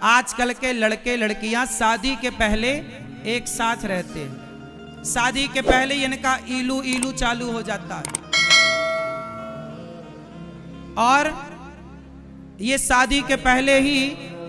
आजकल के लड़के लड़कियां शादी के पहले एक साथ रहते हैं। शादी के पहले इनका इलू इलू चालू हो जाता है और ये शादी के पहले ही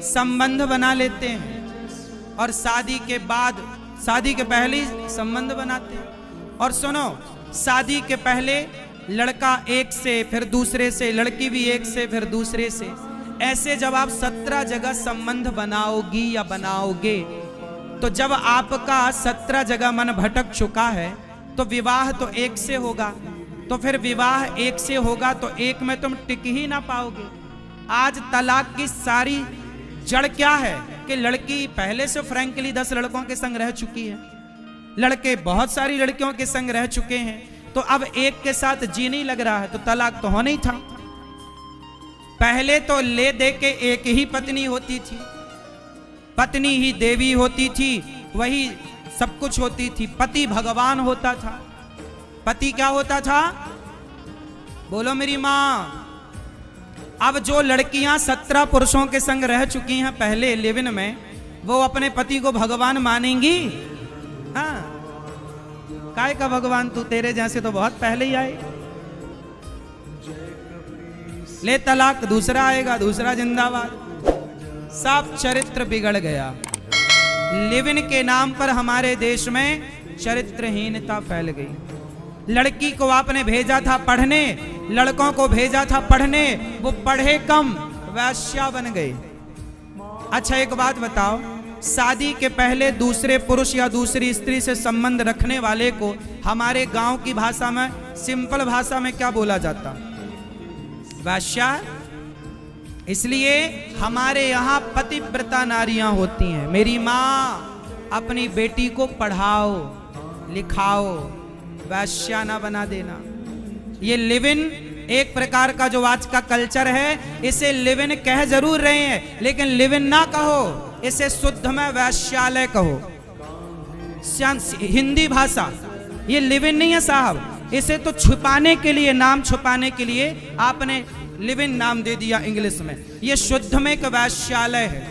संबंध बना लेते हैं और शादी के बाद, शादी के पहले ही संबंध बनाते हैं। और सुनो, शादी के पहले लड़का एक से, फिर दूसरे से, लड़की भी एक से, फिर दूसरे से, ऐसे जब आप 17 जगह संबंध बनाओगी या बनाओगे, तो जब आपका 17 जगह मन भटक चुका है तो विवाह तो एक से होगा। तो फिर विवाह एक से होगा तो एक में तुम टिक ही ना पाओगे। आज तलाक की सारी जड़ क्या है कि लड़की पहले से फ्रैंकली 10 लड़कों के संग रह चुकी है, लड़के बहुत सारी लड़कियों के संग रह चुके हैं, तो अब एक के साथ जी नहीं लग रहा है, तो तलाक तो होना ही था। पहले तो ले दे के एक ही पत्नी होती थी, पत्नी ही देवी होती थी, वही सब कुछ होती थी, पति भगवान होता था। पति क्या होता था? बोलो मेरी मां। अब जो लड़कियां 17 पुरुषों के संग रह चुकी हैं पहले लिव इन में, वो अपने पति को भगवान मानेंगी? हाँ, काय का भगवान, तू तेरे जैसे तो बहुत पहले ही आए। ले तलाक, दूसरा आएगा, दूसरा जिंदाबाद। सब चरित्र बिगड़ गया। लिव इन के नाम पर हमारे देश में चरित्रहीनता फैल गई। लड़की को आपने भेजा था पढ़ने, लड़कों को भेजा था पढ़ने, वो पढ़े कम, वैश्या बन गए। अच्छा एक बात बताओ, शादी के पहले दूसरे पुरुष या दूसरी स्त्री से संबंध रखने वाले को हमारे गांव की भाषा में, सिंपल भाषा में क्या बोला जाता? वैश्या। इसलिए हमारे यहाँ पतिव्रता नारियां होती हैं। मेरी माँ, अपनी बेटी को पढ़ाओ लिखाओ, वैश्या ना बना देना। ये लिव इन एक प्रकार का जो आज का कल्चर है, इसे लिव इन कह जरूर रहे हैं, लेकिन लिव इन ना कहो, इसे शुद्ध में वैश्यालय कहो। हिंदी भाषा, ये लिव इन नहीं है साहब, इसे तो छुपाने के लिए, नाम छुपाने के लिए आपने लिव इन नाम दे दिया इंग्लिश में। ये शुद्ध में एक वैश्यालय है,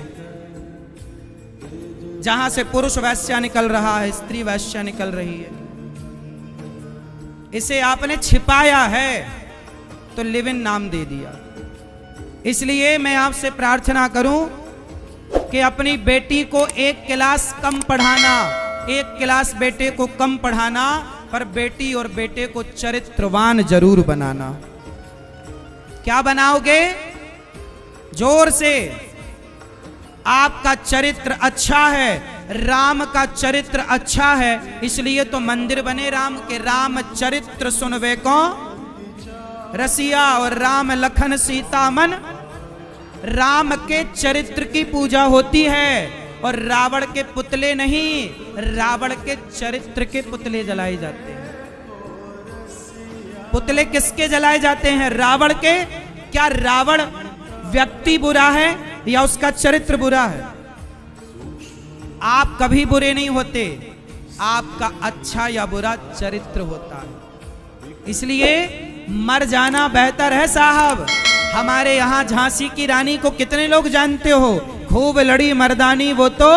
जहां से पुरुष वैश्या निकल रहा है, स्त्री वैश्या निकल रही है। इसे आपने छिपाया है तो लिव इन नाम दे दिया। इसलिए मैं आपसे प्रार्थना करूं कि अपनी बेटी को एक क्लास कम पढ़ाना, एक क्लास बेटे को कम पढ़ाना, पर बेटी और बेटे को चरित्रवान जरूर बनाना। क्या बनाओगे? जोर से। आपका चरित्र अच्छा है, राम का चरित्र अच्छा है, इसलिए तो मंदिर बने राम के। राम चरित्र सुनवे को रसिया, और राम लखन सीता मन। राम के चरित्र की पूजा होती है और रावण के पुतले नहीं, रावण के चरित्र के पुतले जलाए जाते हैं। पुतले किसके जलाए जाते हैं? रावण के। क्या रावण व्यक्ति बुरा है या उसका चरित्र बुरा है? आप कभी बुरे नहीं होते, आपका अच्छा या बुरा चरित्र होता है। इसलिए मर जाना बेहतर है साहब। हमारे यहाँ झांसी की रानी को कितने लोग जानते हो? खूब लड़ी मर्दानी वो तो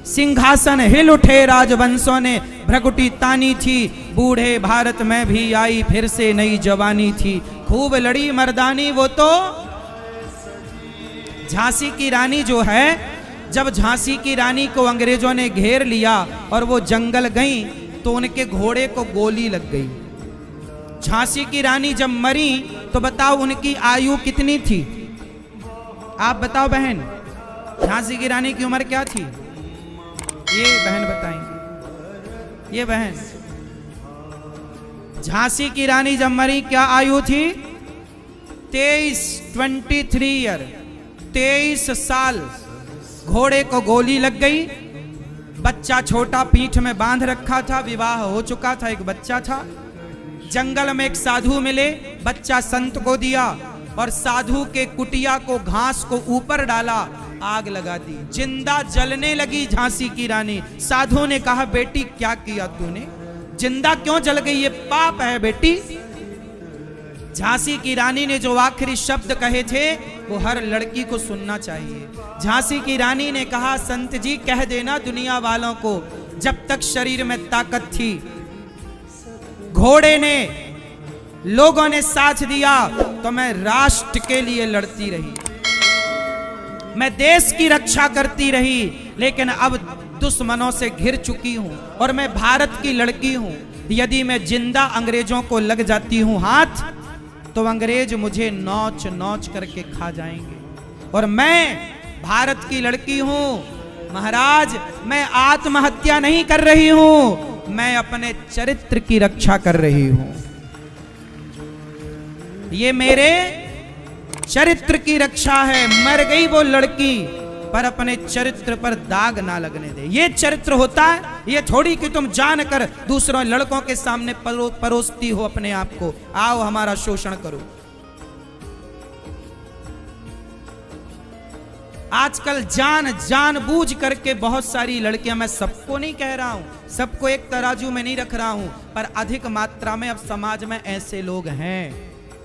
सिंहासन हिल उठे राजवंशों ने, भ्रकुटी तानी थी, बूढ़े भारत में भी आई फिर से नई जवानी थी। खूब लड़ी मर्दानी वो तो। झांसी की रानी जो है, जब झांसी की रानी को अंग्रेजों ने घेर लिया और वो जंगल गई तो उनके घोड़े को गोली लग गई। झांसी की रानी जब मरी तो बताओ उनकी आयु कितनी थी? आप बताओ बहन, झांसी की रानी की उम्र क्या थी? ये बहन बताएंगे। ये बहन, झांसी की रानी जब मरी क्या आयु थी? 23 ईयर, 23 साल। घोड़े को गोली लग गई, बच्चा छोटा पीठ में बांध रखा था, विवाह हो चुका था, एक बच्चा था। जंगल में एक साधु मिले, बच्चा संत को दिया और साधु के कुटिया को, घास को ऊपर डाला, आग लगा दी, जिंदा जलने लगी झांसी की रानी। साधु ने कहा, बेटी क्या किया तूने, जिंदा क्यों जल गई? ये पाप है बेटी। झांसी की रानी ने जो आखिरी शब्द कहे थे, वो हर लड़की को सुनना चाहिए। झांसी की रानी ने कहा, संत जी कह देना दुनिया वालों को, जब तक शरीर में ताकत थी घोड़े ने, लोगों ने साथ दिया तो मैं राष्ट्र के लिए लड़ती रही, मैं देश की रक्षा करती रही। लेकिन अब दुश्मनों से घिर चुकी हूं और मैं भारत की लड़की हूं। यदि मैं जिंदा अंग्रेजों को लग जाती हूं हाथ, तो अंग्रेज मुझे नोच नोच करके खा जाएंगे। और मैं भारत की लड़की हूं महाराज, मैं आत्महत्या नहीं कर रही हूं, मैं अपने चरित्र की रक्षा कर रही हूं। ये मेरे चरित्र की रक्षा है। मर गई वो लड़की, पर अपने चरित्र पर दाग ना लगने दे। ये चरित्र होता है, ये थोड़ी कि तुम जानकर दूसरों लड़कों के सामने परोसती हो अपने आप को, आओ हमारा शोषण करो। आजकल जानबूझ करके बहुत सारी लड़कियां, मैं सबको नहीं कह रहा हूं, सबको एक तराजू में नहीं रख रहा हूं, पर अधिक मात्रा में अब समाज में ऐसे लोग हैं,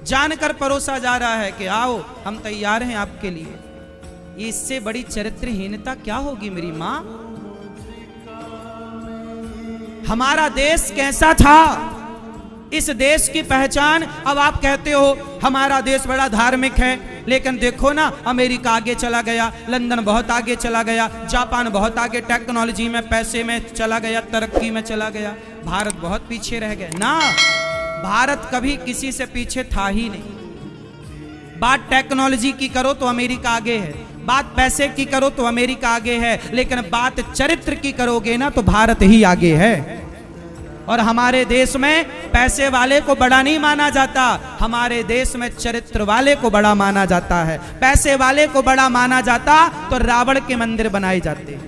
जानकर परोसा जा रहा है कि आओ हम तैयार हैं आपके लिए। इससे बड़ी चरित्रहीनता क्या होगी मेरी मां? हमारा देश कैसा था, इस देश की पहचान, अब आप कहते हो हमारा देश बड़ा धार्मिक है, लेकिन देखो ना अमेरिका आगे चला गया, लंदन बहुत आगे चला गया, जापान बहुत आगे टेक्नोलॉजी में, पैसे में चला गया, तरक्की में चला गया, भारत बहुत पीछे रह गया ना। भारत कभी किसी से पीछे था ही नहीं। बात टेक्नोलॉजी की करो तो अमेरिका आगे है, बात पैसे की करो तो अमेरिका आगे है, लेकिन बात चरित्र की करोगे ना तो भारत ही आगे है। और हमारे देश में पैसे वाले को बड़ा नहीं माना जाता, हमारे देश में चरित्र वाले को बड़ा माना जाता है। पैसे वाले को बड़ा माना जाता तो रावण के मंदिर बनाए जाते,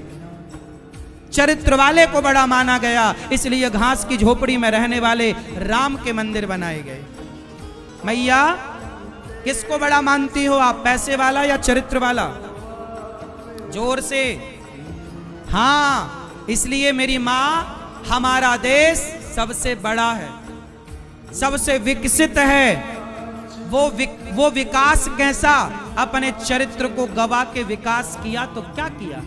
चरित्र वाले को बड़ा माना गया, इसलिए घास की झोपड़ी में रहने वाले राम के मंदिर बनाए गए। मैया किसको बड़ा मानती हो आप, पैसे वाला या चरित्र वाला? जोर से हाँ। इसलिए मेरी मां, हमारा देश सबसे बड़ा है, सबसे विकसित है। वो विकास कैसा? अपने चरित्र को गवा के विकास किया तो क्या किया?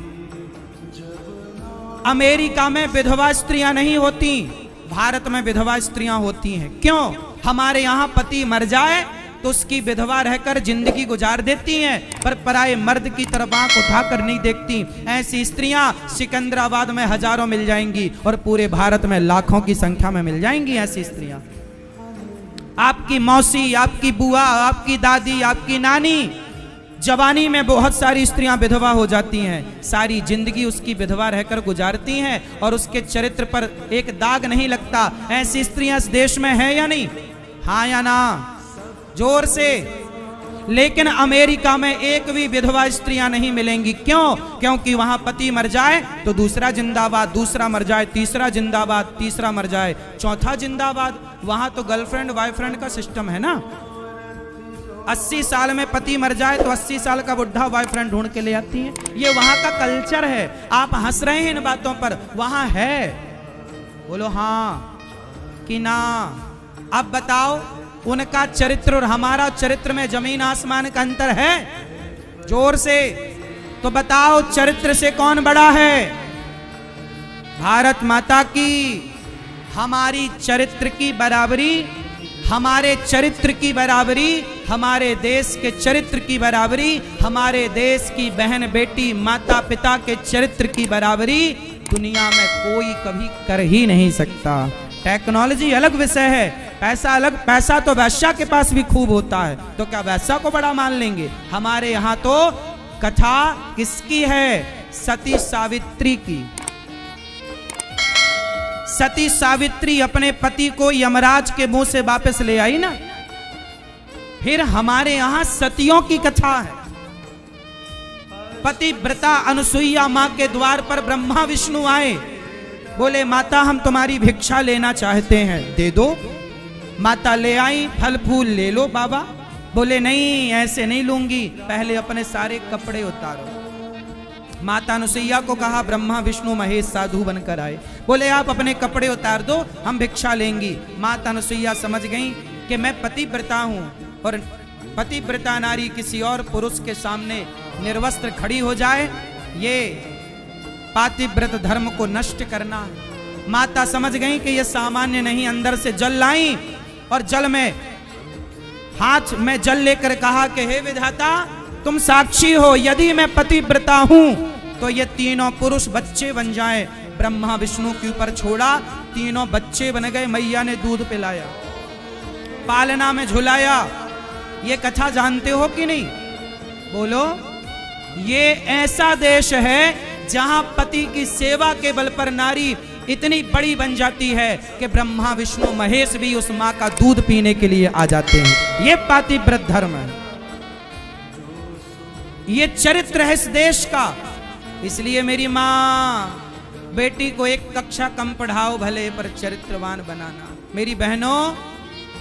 अमेरिका में विधवा स्त्रियां नहीं होती, भारत में विधवा स्त्रियां होती हैं। क्यों? हमारे यहां पति मर जाए तो उसकी विधवा रहकर जिंदगी गुजार देती हैं, पर पराये मर्द की तरफ आंख उठाकर नहीं देखती। ऐसी स्त्रियां सिकंदराबाद में हजारों मिल जाएंगी और पूरे भारत में लाखों की संख्या में मिल जाएंगी ऐसी स्त्रियां। आपकी मौसी, आपकी बुआ, आपकी दादी, आपकी नानी, जवानी में बहुत सारी स्त्रियां विधवा हो जाती हैं, सारी जिंदगी उसकी विधवा रहकर गुजारती हैं और उसके चरित्र पर एक दाग नहीं लगता। ऐसी स्त्रियां इस देश में है या नहीं? हाँ या ना? जोर से। लेकिन अमेरिका में एक भी विधवा स्त्रियां नहीं मिलेंगी। क्यों? क्योंकि वहां पति मर जाए तो दूसरा जिंदाबाद, दूसरा मर जाए तीसरा जिंदाबाद, तीसरा मर जाए चौथा जिंदाबाद। वहां तो गर्लफ्रेंड बॉयफ्रेंड का सिस्टम है ना। 80 साल में पति मर जाए तो 80 साल का बुढ़ा बॉयफ्रेंड ढूंढ के ले आती हैं। ये वहां का कल्चर है। आप हंस रहे हैं इन बातों पर, वहां है। बोलो हाँ कि ना? अब बताओ, उनका चरित्र और हमारा चरित्र में जमीन आसमान का अंतर है? जोर से तो बताओ, चरित्र से कौन बड़ा है? भारत माता की। हमारी चरित्र की बराबरी, हमारे चरित्र की बराबरी, हमारे देश के चरित्र की बराबरी, हमारे देश की बहन बेटी माता पिता के चरित्र की बराबरी दुनिया में कोई कभी कर ही नहीं सकता। टेक्नोलॉजी अलग विषय है, पैसा अलग। पैसा तो वैश्या के पास भी खूब होता है, तो क्या वैश्या को बड़ा मान लेंगे? हमारे यहाँ तो कथा किसकी है? सती सावित्री की। सती सावित्री अपने पति को यमराज के मुंह से वापस ले आई ना। फिर हमारे यहां सतियों की कथा है। पतिव्रता अनुसुईया मां के द्वार पर ब्रह्मा विष्णु आए, बोले माता हम तुम्हारी भिक्षा लेना चाहते हैं, दे दो। माता ले आई, फल फूल ले लो बाबा। बोले नहीं, ऐसे नहीं लूंगी, पहले अपने सारे कपड़े उतारो। माता अनुसुईया को कहा ब्रह्मा विष्णु महेश साधु बनकर आए, बोले आप अपने कपड़े उतार दो, हम भिक्षा लेंगी। माता अनुसुईया समझ गई कि मैं पतिव्रता हूं और पतिव्रता नारी किसी और पुरुष के सामने निर्वस्त्र खड़ी हो जाए, ये पातिव्रत धर्म को नष्ट करना है। माता समझ गई कि ये सामान्य नहीं, अंदर से जल लाई और जल में हाथ में जल लेकर कहा कि हे विधाता तुम साक्षी हो, यदि मैं पतिव्रता हूं तो ये तीनों पुरुष बच्चे बन जाएं। ब्रह्मा विष्णु के ऊपर छोड़ा, तीनों बच्चे बन गए। मैया ने दूध पिलाया, पालना में झुलाया। ये कथा जानते हो कि नहीं? बोलो। ये ऐसा देश है जहां पति की सेवा के बल पर नारी इतनी बड़ी बन जाती है कि ब्रह्मा विष्णु महेश भी उस मां का दूध पीने के लिए आ जाते हैं। ये पातिव्रत धर्म है, ये चरित्र है इस देश का। इसलिए मेरी मां, बेटी को एक कक्षा कम पढ़ाओ भले, पर चरित्रवान बनाना। मेरी बहनों,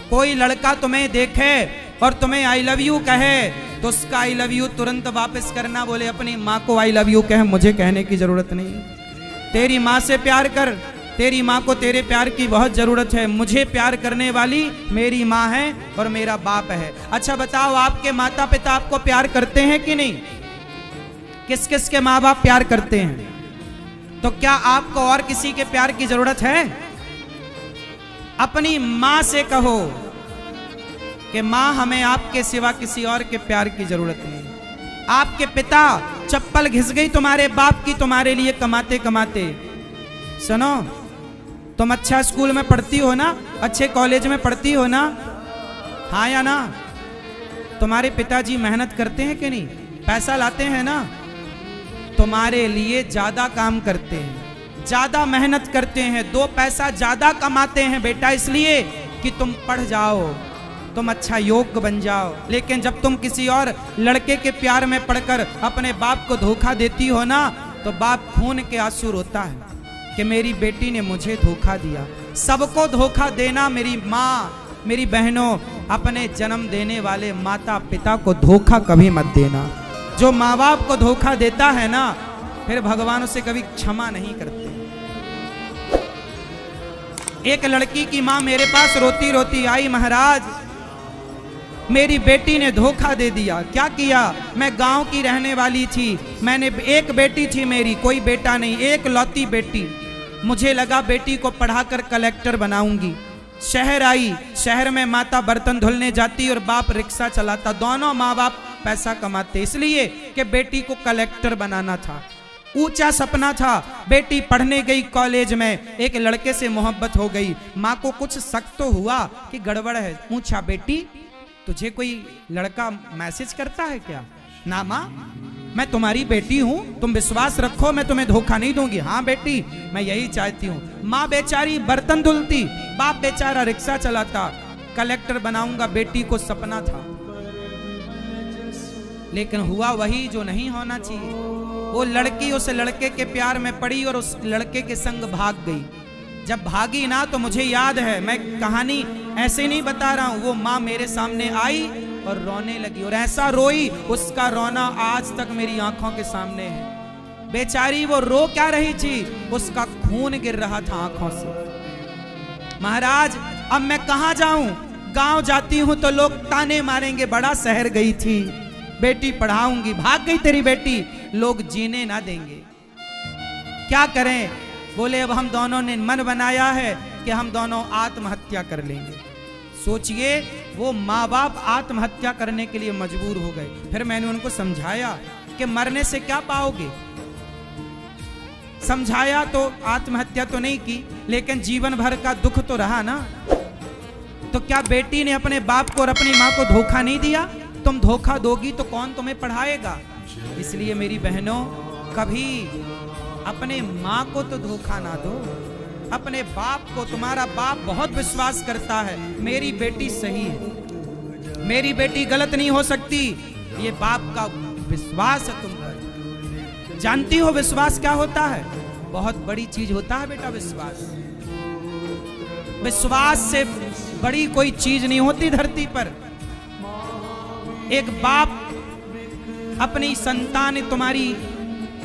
कोई लड़का तुम्हें देखे और तुम्हें आई लव यू कहे तो उसका आई लव यू तुरंत वापस करना। बोले अपनी माँ को आई लव यू कहे, मुझे कहने की जरूरत नहीं। तेरी माँ से प्यार कर, तेरी माँ को तेरे प्यार की बहुत जरूरत है। मुझे प्यार करने वाली मेरी माँ है और मेरा बाप है। अच्छा बताओ, आपके माता पिता आपको प्यार करते हैं कि नहीं? किस किस के माँ बाप प्यार करते हैं? तो क्या आपको और किसी के प्यार की जरूरत है? अपनी माँ से कहो कि माँ हमें आपके सिवा किसी और के प्यार की जरूरत नहीं। आपके पिता चप्पल घिस गई तुम्हारे बाप की तुम्हारे लिए कमाते कमाते। सुनो, तुम अच्छा स्कूल में पढ़ती हो ना, अच्छे कॉलेज में पढ़ती हो ना, हाँ या ना? तुम्हारे पिताजी मेहनत करते हैं कि नहीं? पैसा लाते हैं ना? तुम्हारे लिए ज्यादा काम करते हैं, ज्यादा मेहनत करते हैं, 2 पैसा ज्यादा कमाते हैं बेटा, इसलिए कि तुम पढ़ जाओ, तुम अच्छा योग्य बन जाओ। लेकिन जब तुम किसी और लड़के के प्यार में पड़कर अपने बाप को धोखा देती हो ना, तो बाप खून के आंसू रोता है कि मेरी बेटी ने मुझे धोखा दिया। सबको धोखा देना मेरी माँ, मेरी बहनों, अपने जन्म देने वाले माता पिता को धोखा कभी मत देना। जो माँ बाप को धोखा देता है ना, फिर भगवान उसे कभी क्षमा नहीं करते। एक लड़की की माँ मेरे पास रोती रोती आई, महाराज मेरी बेटी ने धोखा दे दिया। क्या किया? मैं गांव की रहने वाली थी, मैंने एक बेटी थी मेरी, कोई बेटा नहीं, एक लौती बेटी। मुझे लगा बेटी को पढ़ाकर कलेक्टर बनाऊंगी। शहर आई, शहर में माता बर्तन धुलने जाती और बाप रिक्शा चलाता। दोनों माँ बाप पैसा कमाते, इसलिए कि बेटी को कलेक्टर बनाना था। ऊंचा सपना था। बेटी पढ़ने गई कॉलेज में, एक लड़के से मोहब्बत हो गई। माँ को कुछ शक तो हुआ कि गड़बड़ है। पूछा, बेटी तुझे कोई लड़का मैसेज करता है क्या? ना माँ, मैं तुम्हारी बेटी हूँ, तुम विश्वास रखो, मैं तुम्हें धोखा नहीं दूंगी। हाँ बेटी, मैं यही चाहती हूँ। माँ बेचारी बर्तन धुलती, बाप बेचारा रिक्शा चलाता। कलेक्टर बनाऊंगा बेटी को सपना था, लेकिन हुआ वही जो नहीं होना चाहिए। वो लड़की उस लड़के के प्यार में पड़ी और उस लड़के के संग भाग गई। जब भागी ना, तो मुझे याद है, मैं कहानी ऐसे नहीं बता रहा हूं, वो माँ मेरे सामने आई और रोने लगी और ऐसा रोई, उसका रोना आज तक मेरी आंखों के सामने है। बेचारी वो रो क्या रही थी? उसका खून गिर रहा था आंखों से। महाराज अब मैं कहां जाऊं? गांव जाती हूं तो लोग ताने मारेंगे, बड़ा शहर गई थी, बेटी पढ़ाऊंगी, भाग गई तेरी बेटी, लोग जीने ना देंगे। क्या करें? बोले अब हम दोनों ने मन बनाया है कि हम दोनों आत्महत्या कर लेंगे। सोचिए, वो माँ बाप आत्महत्या करने के लिए मजबूर हो गए। फिर मैंने उनको समझाया कि मरने से क्या पाओगे। समझाया तो आत्महत्या तो नहीं की, लेकिन जीवन भर का दुख तो रहा ना। तो क्या बेटी ने अपने बाप को और अपनी माँ को धोखा नहीं दिया? तुम धोखा दोगी तो कौन तुम्हें पढ़ाएगा? इसलिए मेरी बहनों, कभी अपने माँ को तो धोखा ना दो, अपने बाप को। तुम्हारा बाप बहुत विश्वास करता है, मेरी बेटी सही है, मेरी बेटी गलत नहीं हो सकती, ये बाप का विश्वास है तुम पर। जानती हो विश्वास क्या होता है? बहुत बड़ी चीज होता है बेटा विश्वास। विश्वास से बड़ी कोई चीज नहीं होती धरती पर। एक बाप अपनी संतान तुम्हारी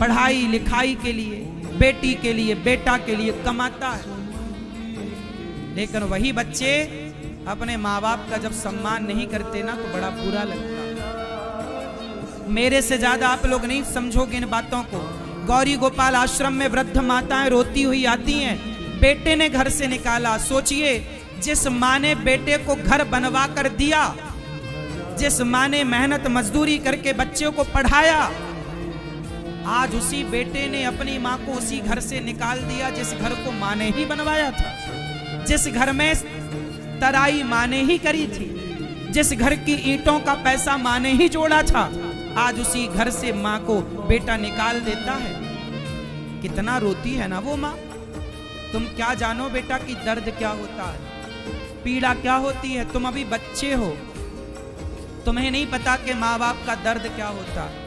पढ़ाई लिखाई के लिए, बेटी के लिए, बेटा के लिए कमाता है, लेकिन वही बच्चे अपने माँ बाप का जब सम्मान नहीं करते ना तो बड़ा बुरा लगता है। मेरे से ज्यादा आप लोग नहीं समझोगे इन बातों को। गौरी गोपाल आश्रम में वृद्ध माताएं रोती हुई आती हैं, बेटे ने घर से निकाला। सोचिए, जिस माँ ने बेटे को घर बनवा कर दिया, जिस माँ ने मेहनत मजदूरी करके बच्चे को पढ़ाया, आज उसी बेटे ने अपनी माँ को उसी घर से निकाल दिया जिस घर को माँ ने ही बनवाया था, जिस घर में तराई माँ ने ही करी थी, जिस घर की ईंटों का पैसा माँ ने ही जोड़ा था। आज उसी घर से माँ को बेटा निकाल देता है। कितना रोती है ना वो माँ। तुम क्या जानो बेटा कि दर्द क्या होता है, पीड़ा क्या होती है। तुम अभी बच्चे हो, तुम्हें नहीं पता कि माँ बाप का दर्द क्या होता है।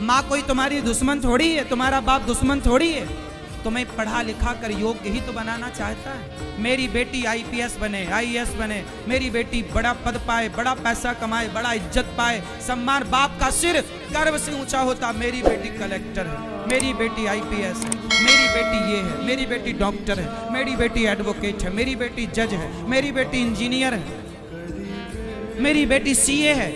माँ कोई तुम्हारी दुश्मन थोड़ी है, तुम्हारा बाप दुश्मन थोड़ी है। तुम्हें पढ़ा लिखा कर योग्य ही तो बनाना चाहता है। मेरी बेटी आईपीएस बने, आईएएस बने, मेरी बेटी बड़ा पद पाए, बड़ा पैसा कमाए, बड़ा इज्जत पाए, सम्मान। बाप का सिर गर्व से ऊंचा होता, मेरी बेटी कलेक्टर है, मेरी बेटी आईपीएस है, मेरी बेटी ये है, मेरी बेटी डॉक्टर है, मेरी बेटी एडवोकेट है, मेरी बेटी जज है, मेरी बेटी इंजीनियर है, मेरी बेटी सीए है।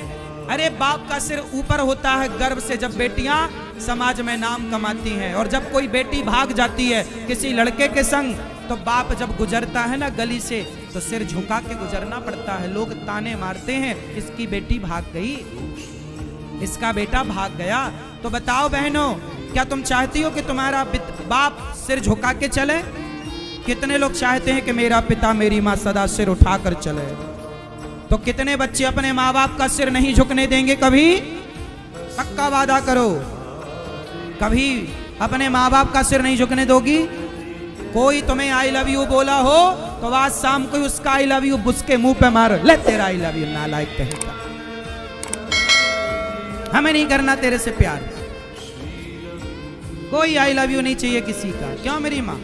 अरे बाप का सिर ऊपर होता है गर्व से जब बेटियां समाज में नाम कमाती हैं। और जब कोई बेटी भाग जाती है किसी लड़के के संग, तो बाप जब गुजरता है ना गली से, तो सिर झुका के गुजरना पड़ता है। लोग ताने मारते हैं, इसकी बेटी भाग गई, इसका बेटा भाग गया। तो बताओ बहनों, क्या तुम चाहती हो कि तुम्हारा बाप सिर झुका के चले? कितने लोग चाहते हैं कि मेरा पिता मेरी माँ सदा सिर उठा कर चले? तो कितने बच्चे अपने माँ बाप का सिर नहीं झुकने देंगे कभी? पक्का वादा करो, कभी अपने माँ बाप का सिर नहीं झुकने दोगी? कोई तुम्हें आई लव यू बोला हो तो आज शाम को उसका आई लव यू उसके मुंह पे मारो, ले तेरा आई लव यू नालायक कहेगा, हमें नहीं करना तेरे से प्यार। कोई आई लव यू नहीं चाहिए किसी का। क्यों मेरी माँ?